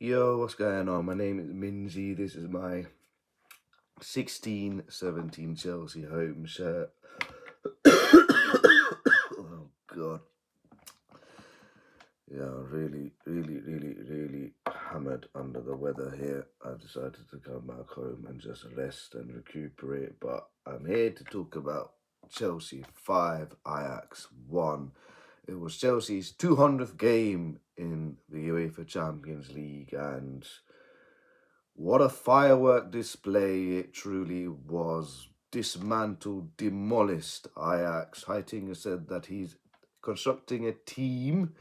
Yo, what's going on? My name is Minzy. This is my 16-17 Chelsea home shirt. Oh, God. Yeah, really hammered under the weather here. I decided to come back home and just rest and recuperate. But I'm here to talk about Chelsea 5, Ajax 1. It was Chelsea's 200th game in the UEFA Champions League, and what a firework display it truly was. Dismantled, demolished Ajax. Heitinga said that he's constructing a team,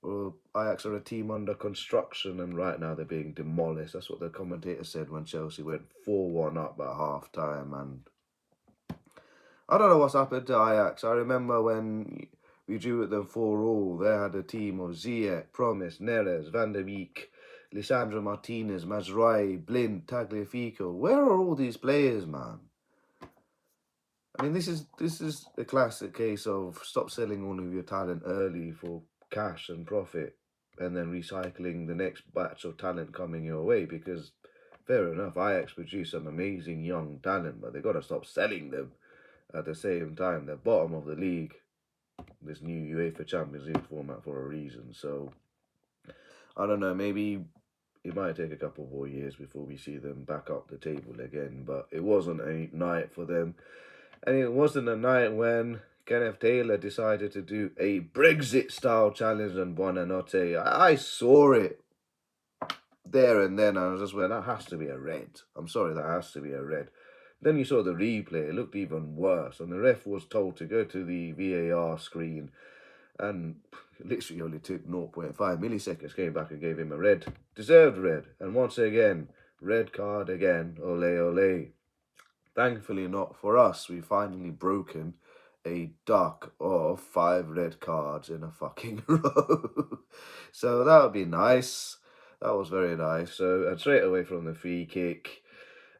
or Ajax are a team under construction, and right now they're being demolished. That's what the commentator said when Chelsea went 4-1 up at half-time, and I don't know what's happened to Ajax. I remember when we drew at them 4-4, they had a team of Ziyech, Promise, Neres, Van der Beek, Lisandro Martinez, Mazraoui, Blind, Tagliafico. Where are all these players, man? I mean, this is a classic case of stop selling all of your talent early for cash and profit, and then recycling the next batch of talent coming your way, because fair enough, Ajax produce some amazing young talent, but they got to stop selling them at the same time. They're bottom of the league, this new UEFA Champions League format, for a reason. So I don't know, maybe it might take a couple more years before we see them back up the table again, but it wasn't a night for them. And it wasn't a night when Kenneth Taylor decided to do a Brexit-style challenge on Buonanotte. I saw it there and then. I was just, well, that has to be a red. I'm sorry, that has to be a red. Then you saw the replay. It looked even worse. And the ref was told to go to the VAR screen, and literally only took 0.5 milliseconds, came back and gave him a red. Deserved red. And once again, red card again. Ole, ole. Thankfully not for us. We've finally broken a duck of 5 red cards in a fucking row. So that would be nice. That was very nice. So, and straight away from the free kick,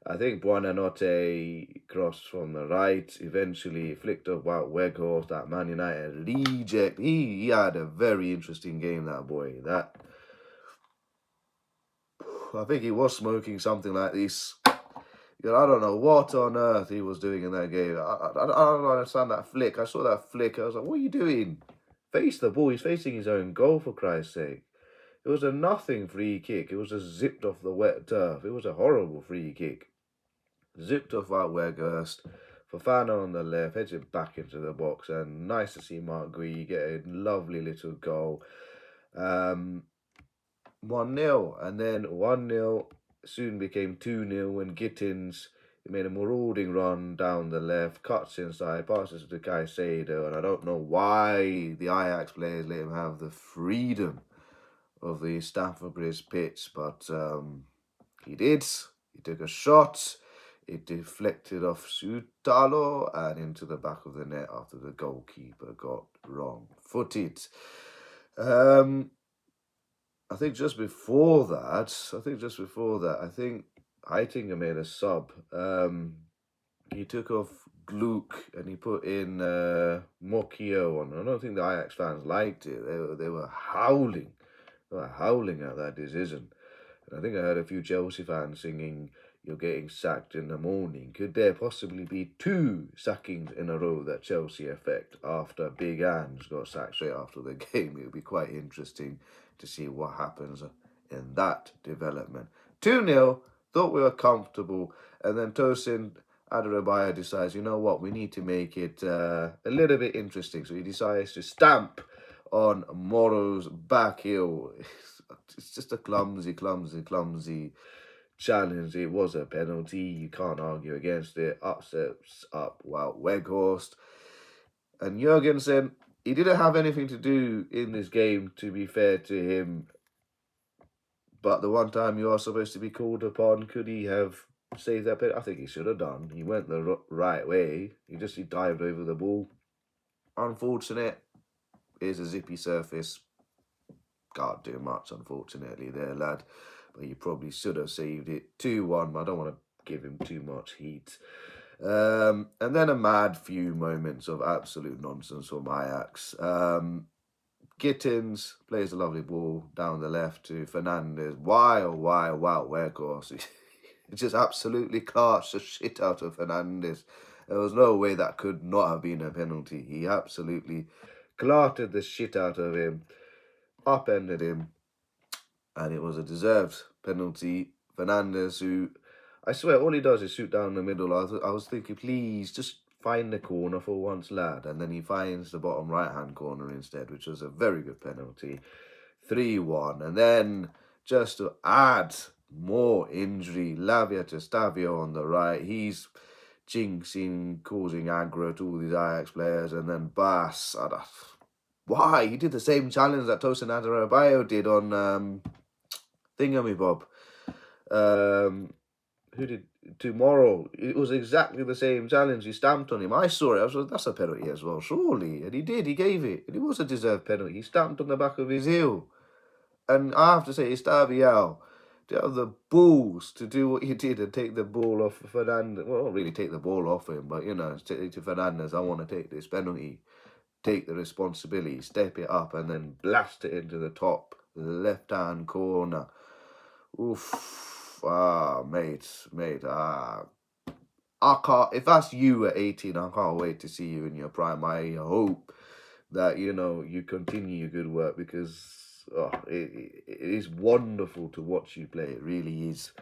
I think Buonanotte crossed from the right, eventually flicked up out Weghorst, that Man United reject. He had a very interesting game, that boy. That, I think he was smoking something like this. I don't know what on earth he was doing in that game. I don't understand that flick. I saw that flick. I was like, what are you doing? Face the ball. He's facing his own goal, for Christ's sake. It was a nothing free kick. It was just zipped off the wet turf. It was a horrible free kick. Zipped off out Weghorst. Fofana on the left, heads it back into the box, and nice to see Marc Gui get a lovely little goal. 1-0, and then 1-0 soon became 2-0 when Gittins made a marauding run down the left, cuts inside, passes to Caicedo, and I don't know why the Ajax players let him have the freedom of the Stamford Bridge pitch, but he did. He took a shot. It deflected off Sutalo and into the back of the net after the goalkeeper got wrong-footed. I think just before that, I think Heitinga made a sub. He took off Gluck and he put in Mocchio on. I don't think the Ajax fans liked it. They were howling. They were howling at that decision. And I think I heard a few Chelsea fans singing, "You're getting sacked in the morning." Could there possibly be 2 sackings in a row that Chelsea effect after Big Ange got sacked straight after the game? It would be quite interesting to see what happens in that development. 2-0, thought we were comfortable, and then Tosin Adarabioyo decides, you know what, we need to make it a little bit interesting. So he decides to stamp on Moro's back heel. It's just a clumsy challenge. It was a penalty. You can't argue against it. Upsets up Weghorst. And Jurgensen, he didn't have anything to do in this game, to be fair to him. But the one time you are supposed to be called upon, could he have saved that penalty? I think he should have done. He went the right way. He dived over the ball. Unfortunate. Here's a zippy surface. Can't do much, unfortunately, there, lad. But he probably should have saved it. 2-1. I don't want to give him too much heat. And then a mad few moments of absolute nonsense from Ajax. Gittins plays a lovely ball down the left to Fernandes. Why, oh why, wow, where course. He just absolutely carts the shit out of Fernandes. There was no way that could not have been a penalty. He absolutely clarted the shit out of him, upended him, and it was a deserved penalty. Fernandes, who, I swear, all he does is shoot down the middle. I was thinking, please, just find the corner for once, lad. And then he finds the bottom right-hand corner instead, which was a very good penalty. 3-1. And then, just to add more injury, Lavia to Stavio on the right. He's jinxing, causing aggro to all these Ajax players. And then Bass, why? He did the same challenge that Tosin Adarabioyo did on Thingamabob. Who did tomorrow? It was exactly the same challenge. He stamped on him. I saw it. I was like, that's a penalty as well, surely. And he did. He gave it. And it was a deserved penalty. He stamped on the back of his heel. And I have to say, Estêvão, to have the balls to do what he did and take the ball off Fernandes. Well, not really take the ball off him, but, you know, to Fernandes, I want to take this penalty. Take the responsibility, step it up, and then blast it into the top left-hand corner. Oof. Mate. I can't. If that's you at 18, I can't wait to see you in your prime. I hope that, you know, you continue your good work, because it is wonderful to watch you play. It really is. I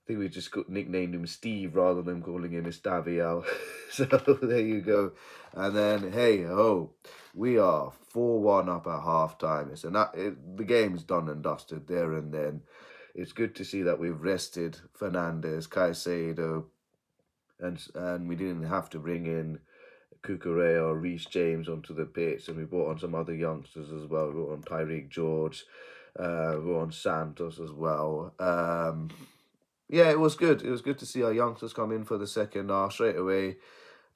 think we just nicknamed him Steve rather than calling him Estêvão. So there you go. And then, hey ho, we are 4-1 up at half time. The game's done and dusted there and then. It's good to see that we've rested Fernandes, Caicedo, and we didn't have to bring in Cucurella or Reese James onto the pitch, and we brought on some other youngsters as well. We brought on Tyreek George, we brought on Santos as well. Yeah, it was good. It was good to see our youngsters come in for the second half straight away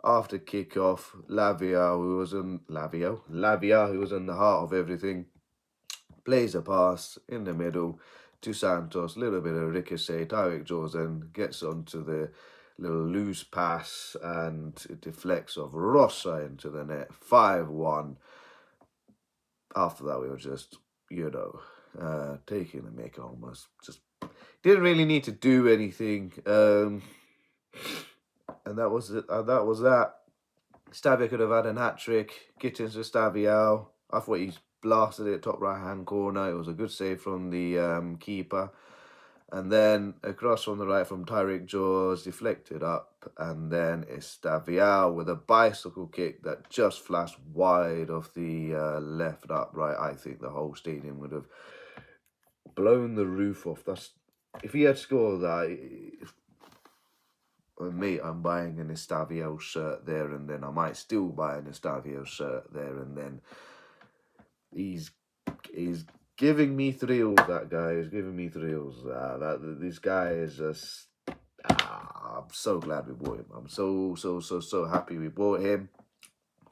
after kick-off. Lavia, who was in the heart of everything, plays a pass in the middle to Santos, a little bit of ricochet. Tyreek George then gets onto the little loose pass and it deflects off Rossa into the net. 5-1. After that, we were just, you know, taking the mick almost. Just didn't really need to do anything. And that was it. That was that. Stavia could have had an hat-trick. Gittins to Stavio. I thought he blasted it top right-hand corner. It was a good save from the keeper. And then across from the right from Tyreek George, deflected up. And then Estêvão with a bicycle kick that just flashed wide off the left upright. I think the whole stadium would have blown the roof off. If he had scored that, mate, I'm buying an Estêvão shirt there and then. I might still buy an Estêvão shirt there and then. He's giving me thrills, that guy. He's giving me thrills. This guy is just... I'm so glad we bought him. I'm so happy we bought him.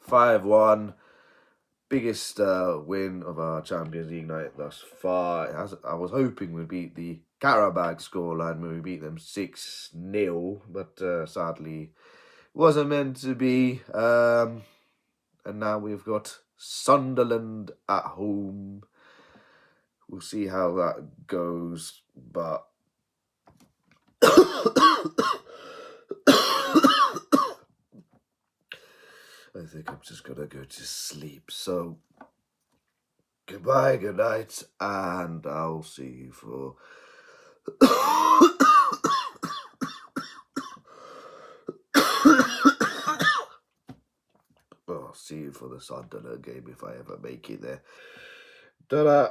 5-1. Biggest win of our Champions League night thus far. I was hoping we'd beat the Carabao scoreline when we beat them 6-0. But sadly, wasn't meant to be. And now we've got Sunderland at home. We'll see how that goes, but I think I'm just gonna go to sleep. So goodbye, good night, and I'll see you for I'll see you for the Sunderland game if I ever make it there. Ta-da!